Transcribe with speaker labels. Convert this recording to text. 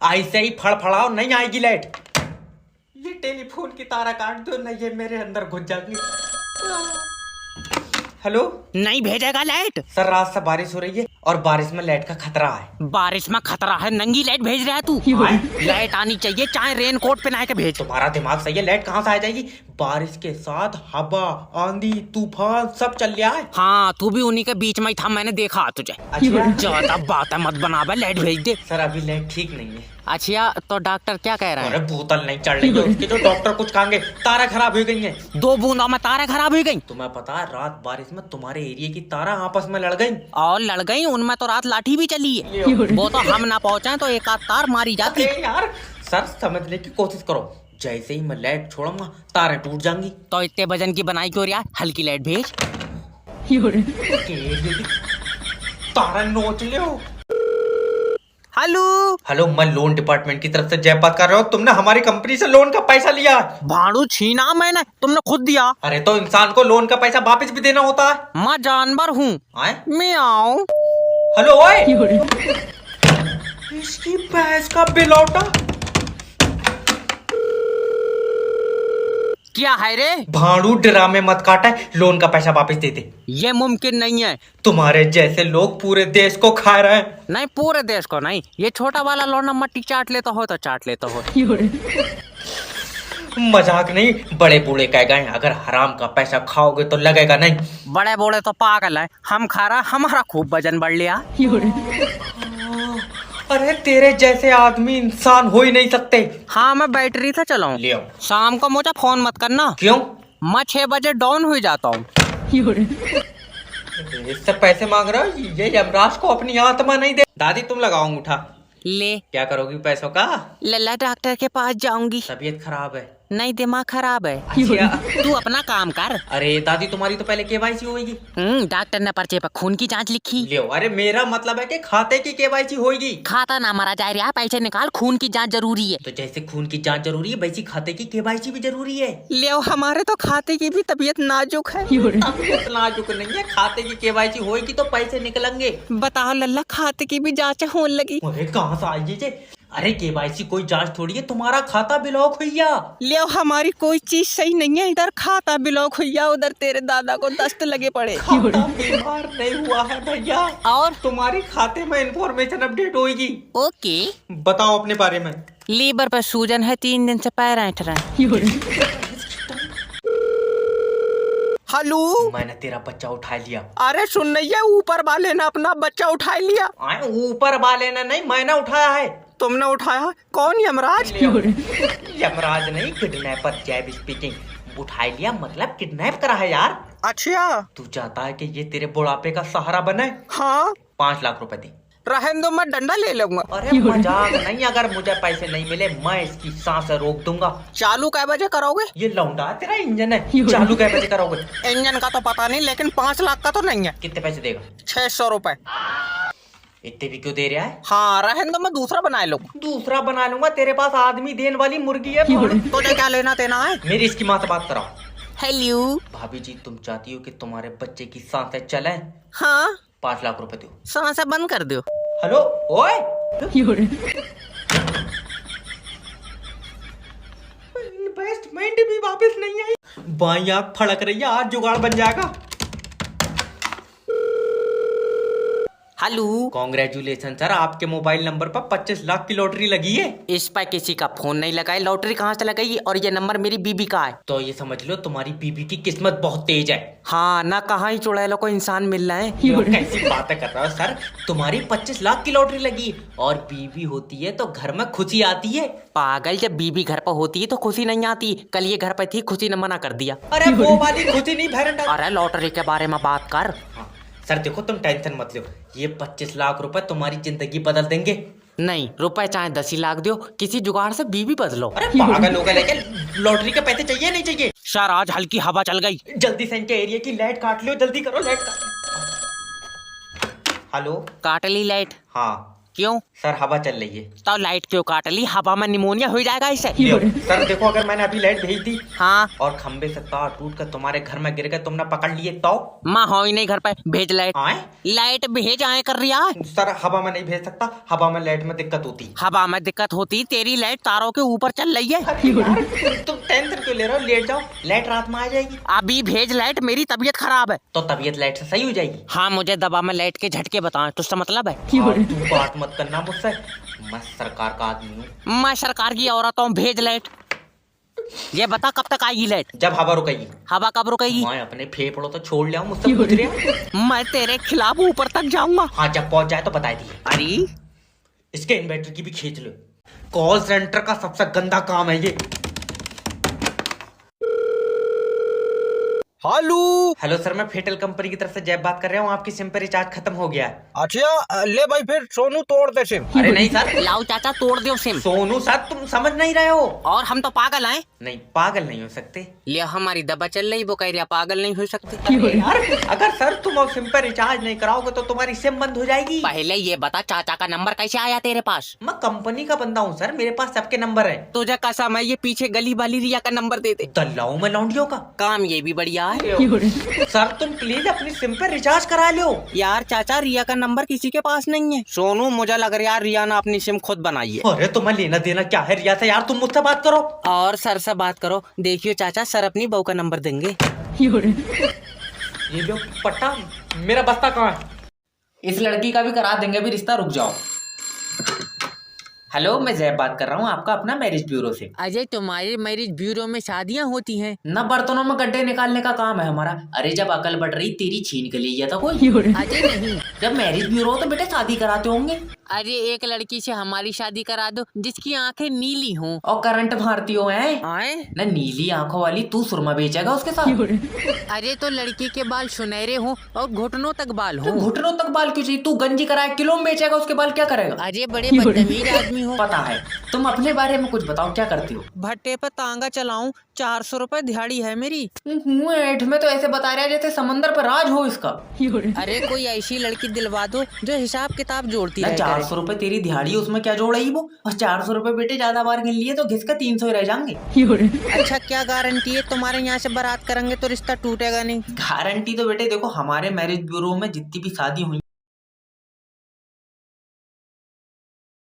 Speaker 1: ऐसे ही फड़फड़ाओ नहीं आएगी लाइट। ये टेलीफोन की तारा काट दो नहीं ये मेरे अंदर घुस जाएगी। हेलो,
Speaker 2: नहीं भेजेगा लाइट।
Speaker 1: सर रात से बारिश हो रही है और बारिश में लाइट का खतरा है।
Speaker 2: बारिश में खतरा है, नंगी लाइट भेज रहा है तू। लाइट आनी चाहिए, चाहे रेन कोट पहना के भेज।
Speaker 1: तुम्हारा दिमाग सही है, लाइट कहाँ से आ जाएगी? बारिश के साथ हवा, आंधी, तूफान सब चल रहा है।
Speaker 2: हाँ, तू भी उन्हीं के बीच में ही था, मैंने देखा तुझे।
Speaker 1: अच्छा,
Speaker 2: ज्यादा बात मत बनावा, लाइट भेज दे।
Speaker 1: सर अभी लाइट ठीक नहीं है।
Speaker 2: अच्छा, तो डॉक्टर क्या कह रहा
Speaker 1: अरे
Speaker 2: है?
Speaker 1: बोतल नहीं चढ़ रही है उसकी, तो डॉक्टर कुछ कहेंगे। तारा खराब हो गई है।
Speaker 2: 2 बूंदों में तारे खराब हो गई।
Speaker 1: तुम्हें पता है रात बारिश में तुम्हारे एरिया की तारा आपस में लड़ गई
Speaker 2: और लड़ गई, उनमें तो रात लाठी भी चली है। वो तो हम ना पहुंचे तो एक आध तार मारी जाती।
Speaker 1: यार सर समझने की कोशिश करो, जैसे ही मैं लाइट छोड़ूंगा तारे टूट जाएंगी।
Speaker 2: तो इतने वजन की बनाई क्यों रहा? हल्की लाइट भेज।
Speaker 1: तारा नोच लो।
Speaker 2: हेलो
Speaker 1: हेलो, मैं लोन डिपार्टमेंट की तरफ से जयपाल कर रहा हूँ। तुमने हमारी कंपनी से लोन का पैसा लिया।
Speaker 2: भाड़ू छीना मैंने, तुमने खुद दिया।
Speaker 1: अरे तो इंसान को लोन का पैसा वापस भी देना होता है।
Speaker 2: मैं जानवर हूँ। मैं आऊं।
Speaker 1: हेलो ओए, इसकी भैंस का बिलौटा।
Speaker 2: क्या है रे?
Speaker 1: भाड़ू ड्रामे मत काटे, लोन का पैसा वापस दे दे।
Speaker 2: ये मुमकिन नहीं है।
Speaker 1: तुम्हारे जैसे लोग पूरे देश को खा रहे हैं।
Speaker 2: नहीं, पूरे देश को नहीं, ये छोटा वाला लौंडा मट्टी चाट लेता हो तो चाट लेता हो।
Speaker 1: मजाक नहीं, बड़े बूढ़े कह गए अगर हराम का पैसा खाओगे तो लगेगा नहीं।
Speaker 2: बड़े बूढ़े तो पागल है, हम खा रहा, हमारा खूब वजन बढ़ लिया।
Speaker 1: अरे तेरे जैसे आदमी इंसान हो ही नहीं सकते।
Speaker 2: हाँ, मैं बैटरी से चलाऊं।
Speaker 1: ले आओ।
Speaker 2: शाम को मुझे फोन मत करना।
Speaker 1: क्यों?
Speaker 2: मैं 6 बजे डाउन हो जाता हूँ।
Speaker 1: इससे पैसे मांग रहा हो? ये यमराज को अपनी आत्मा नहीं दे। दादी तुम लगाओ अंगूठा।
Speaker 2: ले।
Speaker 1: क्या करोगी पैसों का?
Speaker 2: लल्ला डॉक्टर के पास जाऊंगी।
Speaker 1: तबीयत खराब है?
Speaker 2: नहीं, दिमाग खराब है।
Speaker 1: अच्छा।
Speaker 2: तू अपना काम कर।
Speaker 1: अरे दादी तुम्हारी तो पहले केवाईसी होगी।
Speaker 2: डॉक्टर ने पर्चे पर खून की जांच लिखी।
Speaker 1: ले आओ। अरे मेरा मतलब है कि खाते की केवाईसी होगी।
Speaker 2: खाता ना मरा जाए रहा, पैसे निकाल, खून की जांच जरूरी है।
Speaker 1: तो जैसे खून की जांच जरूरी है वैसी खाते की केवाईसी भी जरूरी है।
Speaker 2: ले, हमारे तो खाते की भी तबीयत नाजुक है।
Speaker 1: तबीयत नाजुक नहीं है, खाते की केवाईसी होगी तो पैसे निकलेंगे।
Speaker 2: बताओ लल्ला, खाते की भी जांच होने लगी।
Speaker 1: अरे कहाँ से आई ये? अरे केवाईसी कोई जांच थोड़ी है, तुम्हारा खाता ब्लॉक हुआ।
Speaker 2: ले, हमारी कोई चीज सही नहीं है, इधर खाता ब्लॉक हुआ, उधर तेरे दादा को दस्त लगे पड़े।
Speaker 1: खाता बीमार नहीं हुआ है भैया,
Speaker 2: और
Speaker 1: तुम्हारी खाते में इंफॉर्मेशन अपडेट होगी।
Speaker 2: ओके।
Speaker 1: बताओ अपने बारे में।
Speaker 2: लीवर पर सूजन है, 3 दिन से पैर ऐंठ रहा है। हेलो,
Speaker 1: मैंने तेरा बच्चा उठा लिया।
Speaker 2: अरे सुन नहीं है, ऊपर वाले ने अपना बच्चा उठा लिया।
Speaker 1: ऊपर वाले ने नहीं, मैंने उठाया है।
Speaker 2: तुमने उठाया? कौन? यमराज?
Speaker 1: यमराज नहीं, किडनैपर जैब स्पीकिंग। उठा लिया मतलब किडनैप करा है यार।
Speaker 2: अच्छा,
Speaker 1: तू चाहता है कि ये तेरे बुढ़ापे का सहारा बने?
Speaker 2: हाँ।
Speaker 1: 5 लाख रुपए दे।
Speaker 2: रहने दो, मैं डंडा ले लूंगा।
Speaker 1: अरे मजाक नहीं, अगर मुझे पैसे नहीं मिले मैं इसकी सांस रोक दूंगा।
Speaker 2: चालू कै बजे करोगे?
Speaker 1: ये लौंडा तेरा इंजन है, चालू कै बजे करोगे?
Speaker 2: इंजन का तो पता नहीं, लेकिन 5 लाख का तो नहीं है।
Speaker 1: कितने पैसे देगा?
Speaker 2: 600 रुपए।
Speaker 1: इतने भी क्यों दे रहा है?
Speaker 2: हाँ, रहने दो, मैं दूसरा बना लूंगा।
Speaker 1: दूसरा बना लूंगा, तेरे पास आदमी देने वाली मुर्गी है।
Speaker 2: तुझे क्या लेना देना है?
Speaker 1: मेरी इसकी माँ से बात कराओ।
Speaker 2: हेलो
Speaker 1: भाभी जी, तुम चाहती हो कि तुम्हारे बच्चे की सांसें चले?
Speaker 2: हाँ,
Speaker 1: 5 लाख रुपए दो।
Speaker 2: सांसें बंद कर दो।
Speaker 1: हेलो ओए, इन्वेस्टमेंट भी वापस नहीं आई। बाई आंख फड़क रही है, आज जुगाड़ बन जाएगा।
Speaker 2: हेलो,
Speaker 1: कॉन्ग्रेचुलेशन सर, आपके मोबाइल नंबर पर 25 लाख की लॉटरी लगी है।
Speaker 2: इस पर किसी का फोन नहीं लगा है, लॉटरी कहाँ से लगाई? और ये नंबर मेरी बीबी का है।
Speaker 1: तो ये समझ लो तुम्हारी बीबी की किस्मत बहुत तेज है।
Speaker 2: हाँ ना, कहाँ ही चुड़ैलों को इंसान मिल रहे हैं।
Speaker 1: क्यों कैसी बातें कर रहा हो सर? तुम्हारी 25 लाख की लॉटरी लगी और बीबी होती है तो घर में खुशी आती है।
Speaker 2: पागल, जब बीबी घर पर होती है तो खुशी नहीं आती। कल ये घर पर थी, खुशी ने मना कर दिया।
Speaker 1: अरे वो वाली खुशी नहीं भैरन।
Speaker 2: अरे लॉटरी के बारे में बात कर।
Speaker 1: हाँ, सर देखो तुम टेंशन मत लो, ये 25 लाख रुपए तुम्हारी जिंदगी बदल देंगे।
Speaker 2: नहीं, रुपए चाहे 10 ही लाख दो, किसी जुगाड़ से बीबी बदलो।
Speaker 1: अरे पागल हो गए, लेकिन लॉटरी के पैसे चाहिए नहीं चाहिए?
Speaker 2: सर आज हल्की हवा चल गई।
Speaker 1: जल्दी से इनके एरिया की लाइट काट लो, जल्दी करो लाइट काट। हेलो,
Speaker 2: काट ली लाइट।
Speaker 1: हाँ
Speaker 2: क्यों?
Speaker 1: सर हवा चल रही है।
Speaker 2: तो लाइट क्यों काट ली? हवा में निमोनिया हो जाएगा इससे।
Speaker 1: सर देखो, अगर मैंने अभी लाइट भेज दी
Speaker 2: हाँ,
Speaker 1: और खंबे से तार टूट कर तुम्हारे घर में गिर गए, तुमने पकड़ लिए तो?
Speaker 2: माँ हो ही नहीं घर पे, भेज लाइट।
Speaker 1: आए
Speaker 2: लाइट भेज आए कर रही है।
Speaker 1: सर हवा में नहीं भेज सकता, हवा में लाइट में दिक्कत होती।
Speaker 2: हवा में दिक्कत होती, तेरी लाइट तारों के ऊपर चल रही है।
Speaker 1: तुम टेंशन क्यों ले रहे हो? लेट जाओ, लाइट रात में आ जाएगी।
Speaker 2: अभी भेज लाइट, मेरी तबीयत खराब है।
Speaker 1: तो तबीयत लाइट से सही हो जाएगी।
Speaker 2: हाँ, मुझे दबा में लाइट के झटके बताएं, तुझसे मतलब है?
Speaker 1: तू बात मत करना मुझसे, मैं सरकार का आदमी हूँ।
Speaker 2: मैं सरकार की औरत हूँ, भेज लाइट। ये बता कब तक आएगी लाइट?
Speaker 1: जब हवा रुकेगी।
Speaker 2: हवा कब रुकेगी?
Speaker 1: मैं अपने फेफड़ों तो छोड़ लिया हूँ, मुझसे पूछ रहे हो?
Speaker 2: मैं तेरे खिलाफ ऊपर तक जाऊंगा।
Speaker 1: हाँ, जब पहुंच जाए तो बता दिए।
Speaker 2: अरे
Speaker 1: इसके इन्वर्टर की भी खींच लो। कॉल सेंटर का सबसे गंदा काम है ये। हेलो सर, मैं फेटल कंपनी की तरफ से जैब बात कर रहा हूँ। आपकी सिम पे रिचार्ज खत्म हो गया है।
Speaker 3: अच्छा ले भाई, फिर सोनू तोड़ दे सिम।
Speaker 1: अरे नहीं सर।
Speaker 2: लाओ चाचा, तोड़ दो सिम।
Speaker 1: सोनू सर, तुम समझ नहीं रहे हो।
Speaker 2: और हम तो पागल हैं?
Speaker 1: नहीं, पागल नहीं हो सकते।
Speaker 2: ले हमारी दबा चल रही, वो कह रही पागल नहीं हो सकती।
Speaker 1: अरे यार, अगर सर तुम अब सिम पे रिचार्ज नहीं कराओगे तो तुम्हारी सिम बंद हो जाएगी।
Speaker 2: पहले ये बता, चाचा का नंबर कैसे आया तेरे पास?
Speaker 1: मैं कंपनी का बंदा हूँ सर, मेरे पास सबके नंबर है।
Speaker 2: तुझे कसम है, ये पीछे गली वाली रिया का नंबर दे दे।
Speaker 1: दल्लाऊ में लौंडियों का
Speaker 2: काम ये भी बढ़िया है।
Speaker 1: सर तुम प्लीज अपनी सिम पे रिचार्ज करा लो।
Speaker 2: यार चाचा, रिया का नंबर किसी के पास नहीं है। सोनू, मुझे लग रहा है रिया ने अपनी सिम खुद बनाई है।
Speaker 1: अरे तुम्हें लेना देना क्या है रिया से? यार तुम मुझसे बात करो।
Speaker 2: और सर से बात करो। देखियो चाचा, सर अपनी बहू का नंबर देंगे।
Speaker 1: ये लो पट्टा, मेरा बस्ता कहाँ है? इस लड़की का भी करा देंगे, अभी रिश्ता रुक जाओ। हेलो, मैं जैब बात कर रहा हूँ, आपका अपना मैरिज ब्यूरो से।
Speaker 2: अजय, तुम्हारे मैरिज ब्यूरो में शादियाँ होती हैं?
Speaker 1: न बर्तनों में गड्ढे निकालने का काम है हमारा। अरे जब अकल बढ़ रही तेरी छीन के लिए था कोई?
Speaker 2: अजय नहीं।
Speaker 1: जब मैरिज ब्यूरो हो तो बेटे शादी कराते होंगे।
Speaker 2: अरे एक लड़की से हमारी शादी करा दो जिसकी आंखें नीली हों।
Speaker 1: और करंट मारती हो हैं?
Speaker 2: आए?
Speaker 1: न नीली आंखों वाली तू सुरमा बेचेगा उसके साथ।
Speaker 2: अरे तो लड़की के बाल सुनहरे हों और घुटनों तक बाल
Speaker 1: तो
Speaker 2: हों।
Speaker 1: घुटनों तक बाल क्यों चाहिए? तू गंजी कराए किलो में बेचेगा, उसके बाल क्या करेगा?
Speaker 2: अरे बड़े बदतमीज आदमी हो।
Speaker 1: पता है। तुम अपने बारे में कुछ बताओ, क्या करती हो?
Speaker 2: भट्टे पे तांगा चलाऊं, 400 रुपए दिहाड़ी है मेरी।
Speaker 1: ऐठ में तो ऐसे बता रहा है जैसे समंदर पर राज हो इसका।
Speaker 2: अरे कोई ऐसी लड़की दिलवा दो जो हिसाब किताब जोड़ती है।
Speaker 1: 400 रुपए तेरी दिहाड़ी, उसमें क्या जोड़ रही वो? और 400 रुपए बेटे ज्यादा बार गिन लिए तो घिस के 300 ही रह जाएंगे।
Speaker 2: अच्छा, क्या गारंटी है तुम्हारे यहाँ से बारात करेंगे तो रिश्ता टूटेगा नहीं?
Speaker 1: गारंटी तो बेटे देखो, हमारे मैरिज ब्यूरो में जितनी भी शादी हुई